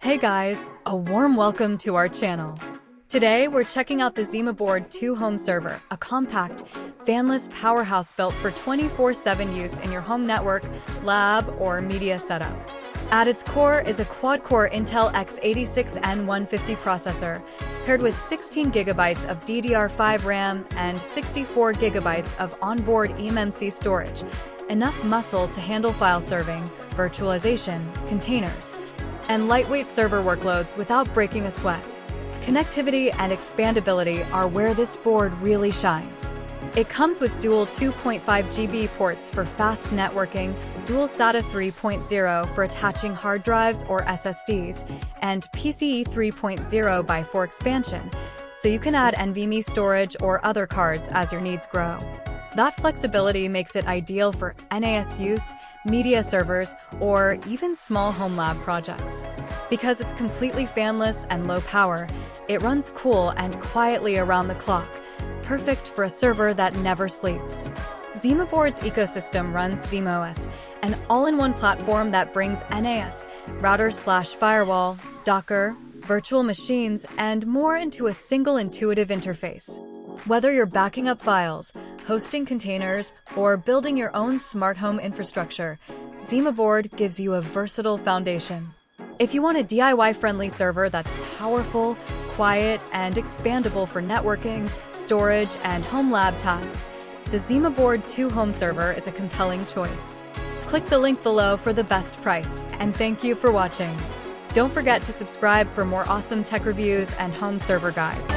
Hey guys, a warm welcome to our channel. Today we're checking out the ZimaBoard 2 home server, a compact, fanless powerhouse built for 24/7 use in your home network, lab, or media setup. At its core is a Quad-Core Intel x86 N150 processor, paired with 16 GB of DDR5 RAM and 64 GB of onboard eMMC storage, enough muscle to handle file serving, virtualization, containers, and lightweight server workloads without breaking a sweat. Connectivity and expandability are where this board really shines. It comes with dual 2.5 GB ports for fast networking, dual SATA 3.0 for attaching hard drives or SSDs, and PCIe 3.0 by 4 expansion, so you can add NVMe storage or other cards as your needs grow. That flexibility makes it ideal for NAS use, media servers, or even small home lab projects. Because it's completely fanless and low power, it runs cool and quietly around the clock, perfect for a server that never sleeps. ZimaBoard's ecosystem runs ZimaOS, an all-in-one platform that brings NAS, router/firewall, Docker, virtual machines, and more into a single intuitive interface. Whether you're backing up files, hosting containers, or building your own smart home infrastructure, ZimaBoard gives you a versatile foundation. If you want a DIY-friendly server that's powerful, quiet, and expandable for networking, storage, and home lab tasks, the ZimaBoard 2 home server is a compelling choice. Click the link below for the best price, and thank you for watching. Don't forget to subscribe for more awesome tech reviews and home server guides.